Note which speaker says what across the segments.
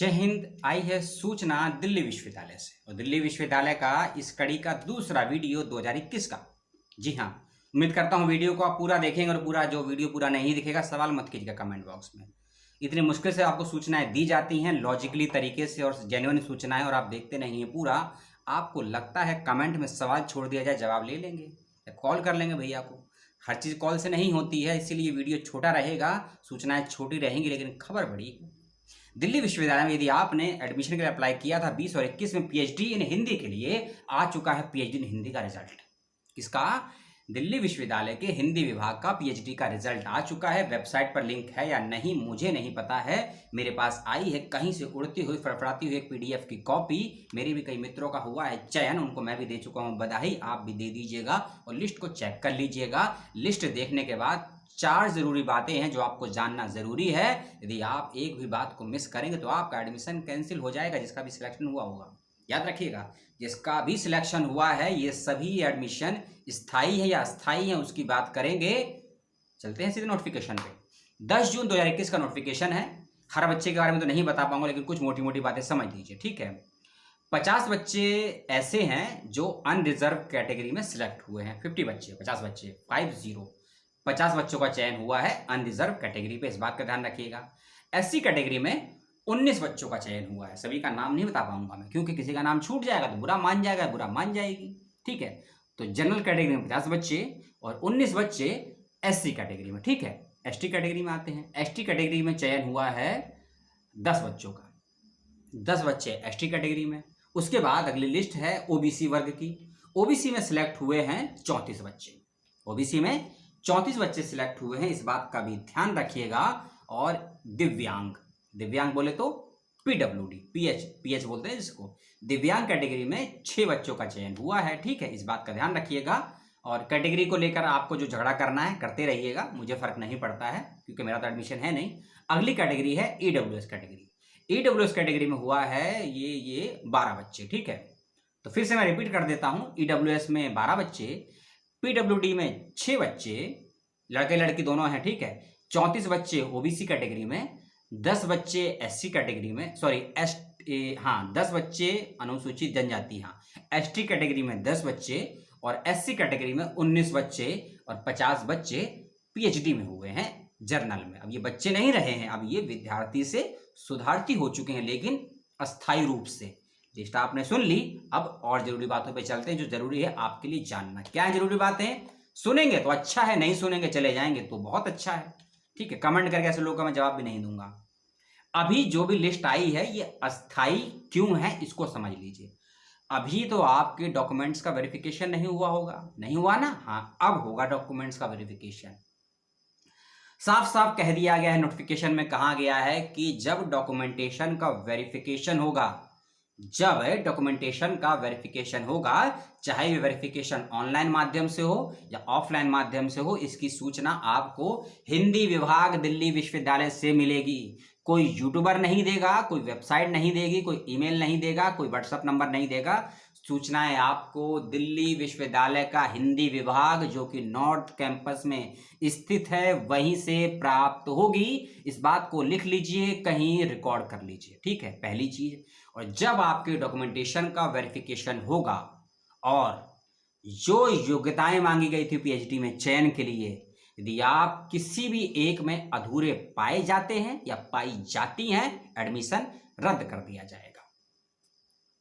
Speaker 1: जय हिंद। आई है सूचना दिल्ली विश्वविद्यालय से और दिल्ली विश्वविद्यालय का इस कड़ी का दूसरा वीडियो 2021 का। जी हाँ, उम्मीद करता हूँ वीडियो को आप पूरा देखेंगे और पूरा जो वीडियो पूरा नहीं दिखेगा सवाल मत कीजिएगा कमेंट बॉक्स में। इतनी मुश्किल से आपको सूचनाएं दी जाती हैं लॉजिकली तरीके से और जेन्युइन सूचनाएं, और आप देखते नहीं हैं पूरा। आपको लगता है कमेंट में सवाल छोड़ दिया जाए, जवाब ले लेंगे या कॉल कर लेंगे भैया को। हर चीज़ कॉल से नहीं होती है, इसीलिए वीडियो छोटा रहेगा, सूचनाएं छोटी रहेंगी लेकिन खबर बड़ी है। दिल्ली विश्वविद्यालय में यदि आपने एडमिशन के लिए अप्लाई किया था 20 और 21 में पीएचडी इन हिंदी के लिए, आ चुका है पीएचडी इन हिंदी का रिजल्ट। किसका? दिल्ली विश्वविद्यालय के हिंदी विभाग का पीएचडी का रिजल्ट आ चुका है। वेबसाइट पर लिंक है या नहीं मुझे नहीं पता है, मेरे पास आई है कहीं से उड़ती हुई फड़फड़ाती हुई एक पीडीएफ की कॉपी। मेरे भी कई मित्रों का हुआ है चयन, उनको मैं भी दे चुका हूँ बधाई, आप भी दे दीजिएगा और लिस्ट को चेक कर लीजिएगा। लिस्ट देखने के बाद 4 जरूरी बातें हैं जो आपको जानना जरूरी है। यदि आप एक भी बात को मिस करेंगे तो आपका एडमिशन कैंसिल हो जाएगा, जिसका भी सिलेक्शन हुआ होगा। याद रखिएगा, जिसका भी सिलेक्शन हुआ है ये सभी एडमिशन स्थायी है या अस्थायी है उसकी बात करेंगे। चलते हैं सीधे नोटिफिकेशन पे। 10 जून 2021 का नोटिफिकेशन है। हर बच्चे के बारे में तो नहीं बता पाऊंगा लेकिन कुछ मोटी मोटी बातें समझ लीजिए, ठीक है। 50 बच्चे ऐसे हैं जो अनरिजर्व कैटेगरी में सिलेक्ट हुए हैं। 50 बच्चे, 50 बच्चे 50 बच्चों का चयन हुआ है अनरिजर्व कैटेगरी पे, इस बात का ध्यान रखिएगा। एससी कैटेगरी में 19 बच्चों का चयन हुआ है। सभी का नाम नहीं बता पाऊंगा मैं, क्योंकि किसी का नाम छूट जाएगा तो बुरा मान जाएगा, बुरा मान जाएगी, ठीक है। तो जनरल कैटेगरी में 50 बच्चे और 19 बच्चे एससी कैटेगरी में, ठीक है। एसटी कैटेगरी में आते हैं। एसटी कैटेगरी में चयन हुआ है 10 बच्चों का, 10 बच्चे एसटी कैटेगरी में। उसके बाद अगली लिस्ट है ओबीसी वर्ग की। ओबीसी में सिलेक्ट हुए हैं 34 बच्चे। ओबीसी में 34 बच्चे सिलेक्ट हुए हैं, इस बात का भी ध्यान रखिएगा। और दिव्यांग, दिव्यांग बोले तो पीडब्ल्यूडी, पीएच बोलते हैं जिसको। दिव्यांग कैटेगरी में 6 बच्चों का चयन हुआ है, ठीक है, इस बात का ध्यान रखिएगा। और कैटेगरी को लेकर आपको जो झगड़ा करना है करते रहिएगा, मुझे फर्क नहीं पड़ता है क्योंकि मेरा तो एडमिशन है नहीं। अगली कैटेगरी है ईडब्ल्यूएस कैटेगरी। ईडब्ल्यूएस कैटेगरी में हुआ है ये 12 बच्चे, ठीक है। तो फिर से मैं रिपीट कर देता हूं, ईडब्ल्यूएस में 12 बच्चे, पीडब्ल्यूडी में 6 बच्चे, लड़के लड़की दोनों हैं, ठीक है। 34 बच्चे ओबीसी कैटेगरी में, 10 बच्चे एससी कैटेगरी में, 10 बच्चे अनुसूचित जनजाति, एसटी कैटेगरी में 10 बच्चे और एससी कैटेगरी में 19 बच्चे और 50 बच्चे पीएचडी में हुए हैं जर्नल में। अब ये बच्चे नहीं रहे हैं, अब ये विद्यार्थी से सुधार्थी हो चुके हैं लेकिन अस्थायी रूप से। लिस्ट आपने सुन ली, अब और जरूरी बातों पे चलते हैं जो जरूरी है आपके लिए जानना। क्या है जरूरी बातें? सुनेंगे तो अच्छा है, नहीं सुनेंगे चले जाएंगे तो बहुत अच्छा है, ठीक है। कमेंट करके ऐसे लोगों का मैं जवाब भी नहीं दूंगा। अभी जो भी लिस्ट आई है ये अस्थाई क्यों है इसको समझ लीजिए। अभी तो आपके डॉक्यूमेंट्स का वेरिफिकेशन नहीं हुआ होगा, नहीं हुआ ना? हाँ, अब होगा डॉक्यूमेंट्स का वेरिफिकेशन। साफ साफ कह दिया गया है, नोटिफिकेशन में कहा गया है कि जब डॉक्यूमेंटेशन का वेरिफिकेशन होगा, जब डॉक्यूमेंटेशन का वेरिफिकेशन होगा, चाहे वो वेरिफिकेशन ऑनलाइन माध्यम से हो या ऑफलाइन माध्यम से हो, इसकी सूचना आपको हिंदी विभाग दिल्ली विश्वविद्यालय से मिलेगी। कोई यूट्यूबर नहीं देगा, कोई वेबसाइट नहीं देगी, कोई ईमेल नहीं देगा, कोई व्हाट्सएप नंबर नहीं देगा। सूचनाएं आपको दिल्ली विश्वविद्यालय का हिंदी विभाग जो कि नॉर्थ कैंपस में स्थित है वहीं से प्राप्त होगी। इस बात को लिख लीजिए, कहीं रिकॉर्ड कर लीजिए, ठीक है, पहली चीज। और जब आपके डॉक्यूमेंटेशन का वेरिफिकेशन होगा और जो योग्यताएं मांगी गई थी पीएचडी में चयन के लिए, यदि आप किसी भी एक में अधूरे पाए जाते हैं या पाई जाती हैं, एडमिशन रद्द कर दिया जाएगा।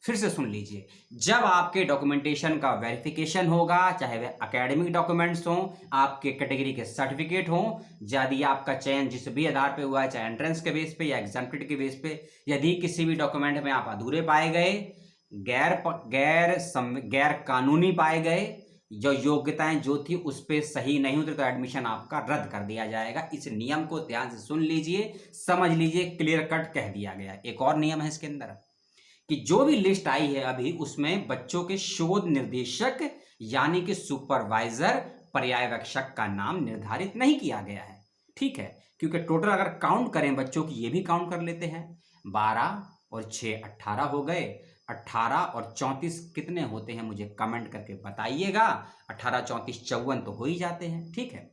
Speaker 1: फिर से सुन लीजिए, जब आपके डॉक्यूमेंटेशन का वेरिफिकेशन होगा, चाहे वे एकेडमिक डॉक्यूमेंट्स हों, आपके कैटेगरी के सर्टिफिकेट हों, यदि आपका चयन जिस भी आधार पे हुआ है, चाहे एंट्रेंस के बेस पे या एग्जाम्प्टेड के बेस पे, यदि किसी भी डॉक्यूमेंट में आप अधूरे पाए गए, गैर कानूनी पाए गए, जो योग्यताएं जो थी उस पर सही नहीं उतरे तो एडमिशन आपका रद्द कर दिया जाएगा। इस नियम को ध्यान से सुन लीजिए, समझ लीजिए, क्लियर कट कह दिया गया। एक और नियम है इसके अंदर कि जो भी लिस्ट आई है अभी, उसमें बच्चों के शोध निर्देशक यानी कि सुपरवाइजर, पर्यवेक्षक का नाम निर्धारित नहीं किया गया है, ठीक है। क्योंकि टोटल अगर काउंट करें बच्चों की, ये भी काउंट कर लेते हैं, 12 और 6 18 हो गए। 18 और 34 कितने होते हैं मुझे कमेंट करके बताइएगा। 18 34 54 तो हो ही जाते हैं, ठीक है।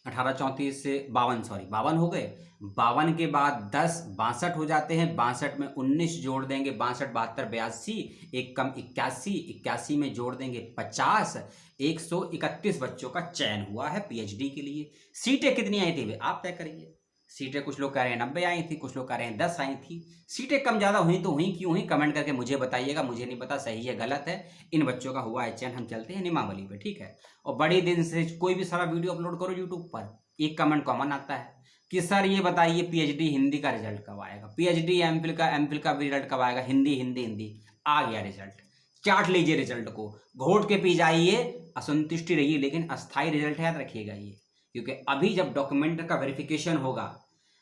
Speaker 1: 1834 से 52, सॉरी 52 हो गए। 52 के बाद 10 62 हो जाते हैं। 62 में 19 जोड़ देंगे, 62 72 82, एक कम 81, 81 में जोड़ देंगे 50, 131 बच्चों का चयन हुआ है पीएचडी के लिए। सीटें कितनी आई थी आप तय करिए। सीटें कुछ लोग कह रहे हैं 90 आई थी, कुछ लोग कह रहे हैं 10 आई थी। सीटें कम ज़्यादा हुई तो हुई, क्यों हुई कमेंट करके मुझे बताइएगा, मुझे नहीं पता सही है गलत है। इन बच्चों का हुआ है चयन। हम चलते हैं नियमावली पे, ठीक है। और बड़े दिन से कोई भी सारा वीडियो अपलोड करो यूट्यूब पर, एक कमेंट कॉमन आता है कि सर ये बताइए पीएचडी हिंदी का रिजल्ट कब आएगा, पीएचडी एमफिल का भी रिजल्ट कब आएगा, हिंदी हिंदी हिंदी। आ गया रिजल्ट, चाट लीजिए रिजल्ट को, घोट के पी जाइए, असंतुष्टि रहिए, लेकिन अस्थायी रिजल्ट याद रखिएगा ये। क्योंकि अभी जब डॉक्यूमेंट का वेरिफिकेशन होगा,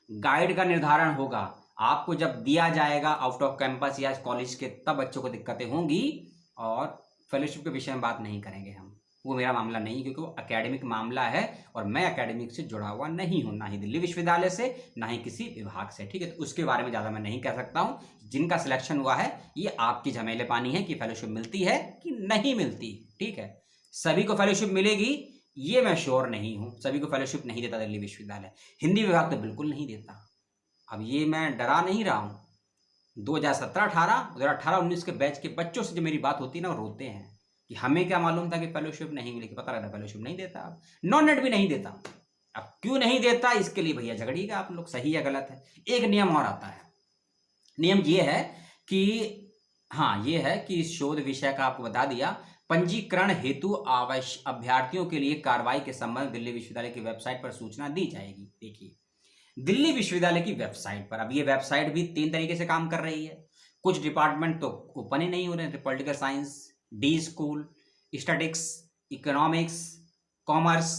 Speaker 1: गाइड का निर्धारण होगा, आपको जब दिया जाएगा आउट ऑफ कैंपस या कॉलेज के, तब बच्चों को दिक्कतें होंगी। और फेलोशिप के विषय में बात नहीं करेंगे हम, वो मेरा मामला नहीं, क्योंकि वो एकेडमिक मामला है और मैं एकेडमिक से जुड़ा हुआ नहीं हूँ, ना ही दिल्ली विश्वविद्यालय से, ना ही किसी विभाग से, ठीक है। तो उसके बारे में ज़्यादा मैं नहीं कह सकता हूँ। जिनका सिलेक्शन हुआ है ये आपकी झमेले पानी है कि फेलोशिप मिलती है कि नहीं मिलती, ठीक है। सभी को फेलोशिप मिलेगी ये मैं श्योर नहीं हूँ, सभी को फेलोशिप नहीं देता दिल्ली विश्वविद्यालय। हिंदी विभाग तो बिल्कुल नहीं देता। अब ये मैं डरा नहीं रहा हूँ, 2017-18, 2018-19 के बैच के बच्चों से जो मेरी बात होती है ना, वो रोते हैं कि हमें क्या मालूम था कि फेलोशिप नहीं मिलेगी, पता रहता फेलोशिप नहीं देता। अब नॉन नेट भी नहीं देता। अब क्यों नहीं देता इसके लिए भैया झगड़िएगा आप लोग, सही है गलत है। एक नियम और आता है, नियम ये है कि, हाँ ये है कि इस शोध विषय का आपको बता दिया, पंजीकरण हेतु आवश्यक अभ्यर्थियों के लिए कार्रवाई के संबंध दिल्ली विश्वविद्यालय की वेबसाइट पर सूचना दी जाएगी। देखिए दिल्ली विश्वविद्यालय की वेबसाइट पर, अब ये वेबसाइट भी 3 तरीके से काम कर रही है। कुछ डिपार्टमेंट तो ओपन ही नहीं हो रहे थे, political science, D school, statics, economics, commerce,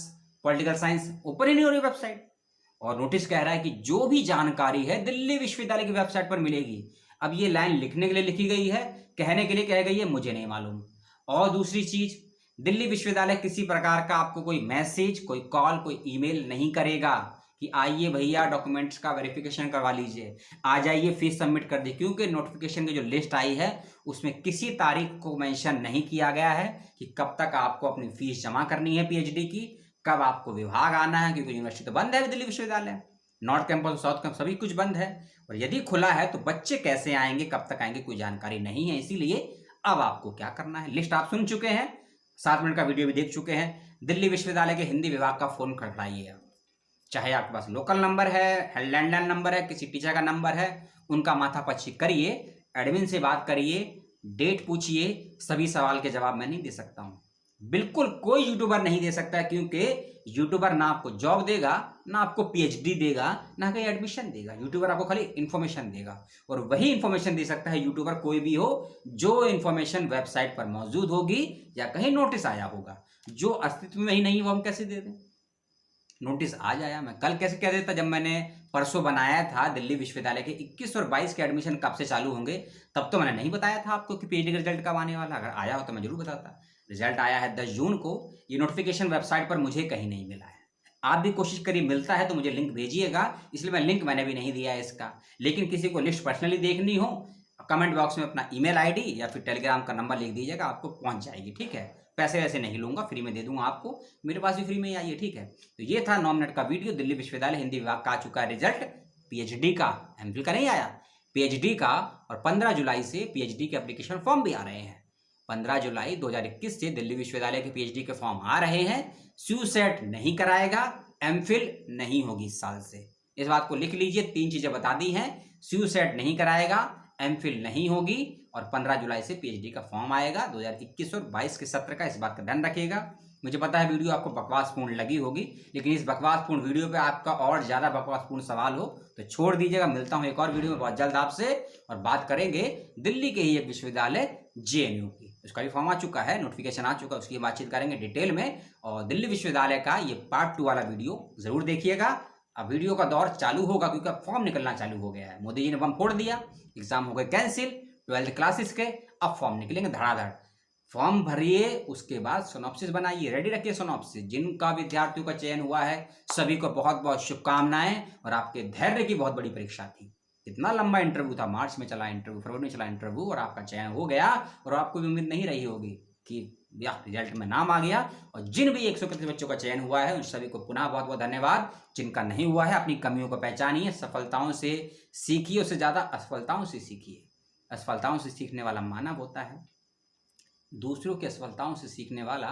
Speaker 1: political science open ही नहीं हो रही वेबसाइट। और नोटिस कह रहा है कि जो भी जानकारी है दिल्ली विश्वविद्यालय की वेबसाइट पर मिलेगी। अब ये लाइन लिखने के लिए लिखी गई है, कहने के लिए कह गई है, मुझे नहीं मालूम। और दूसरी चीज, दिल्ली विश्वविद्यालय किसी प्रकार का आपको कोई मैसेज, कोई कॉल, कोई ईमेल नहीं करेगा कि आइए भैया डॉक्यूमेंट्स का वेरिफिकेशन करवा लीजिए, आ जाइए फीस सबमिट कर दी। क्योंकि नोटिफिकेशन की जो लिस्ट आई है उसमें किसी तारीख को मेंशन नहीं किया गया है कि कब तक आपको अपनी फीस जमा करनी है पीएचडी की, कब आपको विभाग आना है, क्योंकि यूनिवर्सिटी तो बंद है दिल्ली विश्वविद्यालय, नॉर्थ कैंपस साउथ कैंपस सभी कुछ बंद है। और यदि खुला है तो बच्चे कैसे आएंगे, कब तक आएंगे, कोई जानकारी नहीं है। इसीलिए अब आपको क्या करना है, लिस्ट आप सुन चुके हैं, 7 मिनट का वीडियो भी देख चुके हैं। दिल्ली विश्वविद्यालय के हिंदी विभाग का फोन खटकाइए, चाहे आपके पास लोकल नंबर है, लैंडलाइन नंबर है, किसी टीचर का नंबर है, उनका माथापच्ची करिए, एडमिन से बात करिए, डेट पूछिए। सभी सवाल के जवाब मैं नहीं दे सकता हूँ, बिल्कुल कोई यूट्यूबर नहीं दे सकता, क्योंकि यूट्यूबर ना आपको जॉब देगा, ना आपको पीएचडी देगा, ना कहीं एडमिशन देगा। यूट्यूबर आपको खाली इन्फॉर्मेशन देगा, और वही इन्फॉर्मेशन दे सकता है यूट्यूबर कोई भी हो जो इन्फॉर्मेशन वेबसाइट पर मौजूद होगी या कहीं नोटिस आया होगा। जो अस्तित्व में ही नहीं वो हम कैसे दे दें, नोटिस आज आया, मैं कल कैसे कह देता। जब मैंने परसों बनाया था दिल्ली विश्वविद्यालय के 21 और 22 के एडमिशन कब से चालू होंगे, तब तो मैंने नहीं बताया था आपको कि पीएचडी का रिजल्ट कब आने वाला। अगर आया हो तो मैं जरूर बताता। रिजल्ट आया है 10 जून को, ये नोटिफिकेशन वेबसाइट पर मुझे कहीं नहीं मिला है। आप भी कोशिश करिए, मिलता है तो मुझे लिंक भेजिएगा, इसलिए मैं लिंक मैंने भी नहीं दिया है इसका। लेकिन किसी को लिस्ट पर्सनली देखनी हो, कमेंट बॉक्स में अपना ईमेल आईडी या फिर टेलीग्राम का नंबर लिख दीजिएगा, आपको पहुंच जाएगी, ठीक है। पैसे वैसे नहीं लूंगा, फ्री में दे दूंगा आपको, मेरे पास भी फ्री में ही आई है, ठीक है। तो ये था 9 मिनट का वीडियो। दिल्ली विश्वविद्यालय हिंदी विभाग का आ चुका है रिजल्ट, पीएचडी का, एमफिल का नहीं आया, पीएचडी का। और 15 जुलाई से पीएचडी के एप्लीकेशन फॉर्म भी आ रहे हैं। 15 जुलाई 2021 से दिल्ली विश्वविद्यालय के पीएचडी के फॉर्म आ रहे हैं। स्यूसेट नहीं कराएगा, एमफिल नहीं होगी इस साल से, इस बात को लिख लीजिए। 3 चीजें बता दी हैं, स्यूसेट नहीं कराएगा, एमफिल नहीं होगी, और 15 जुलाई से पीएचडी का फॉर्म आएगा 2021 और 22 के सत्र का। इस बात का ध्यान रखिएगा। मुझे पता है वीडियो आपको बकवासपूर्ण लगी होगी, लेकिन इस बकवासपूर्ण वीडियो पे आपका और ज़्यादा बकवासपूर्ण सवाल हो तो छोड़ दीजिएगा। मिलता हूँ एक और वीडियो में बहुत जल्द आपसे, और बात करेंगे दिल्ली के ही एक विश्वविद्यालय जेएनयू की। उसका भी फॉर्म आ चुका है, नोटिफिकेशन आ चुका है, उसकी बातचीत करेंगे डिटेल में। और दिल्ली विश्वविद्यालय का ये पार्ट 2 वाला वीडियो जरूर देखिएगा। अब वीडियो का दौर चालू होगा, क्योंकि अब फॉर्म निकलना चालू हो गया है। मोदी जी ने बम फोड़ दिया, एग्जाम हो गए कैंसिल 12th क्लासेस के, अब फॉर्म निकलेंगे धड़ाधड़। फॉर्म भरिए, उसके बाद सिनॉप्सिस बनाइए, रेडी रखिए सिनॉप्सिस। जिनका विद्यार्थियों का चयन हुआ है सभी को बहुत बहुत शुभकामनाएं, और आपके धैर्य की बहुत बड़ी परीक्षा थी। इतना लंबा इंटरव्यू था, मार्च में चला इंटरव्यू, फरवरी में चला इंटरव्यू, और आपका चयन हो गया। और आपको भी उम्मीद नहीं रही होगी कि या रिजल्ट में नाम आ गया। और जिन भी 131 बच्चों का चयन हुआ है उन सभी को पुनः बहुत बहुत धन्यवाद। जिनका नहीं हुआ है अपनी कमियों को पहचानिए, सफलताओं से सीखिए, उससे ज़्यादा असफलताओं से सीखिए। असफलताओं से सीखने वाला मानव होता है, दूसरों की असफलताओं से सीखने वाला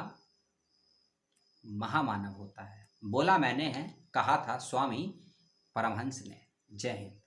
Speaker 1: महामानव होता है। बोला मैंने है, कहा था स्वामी परमहंस ने। जय हिंद।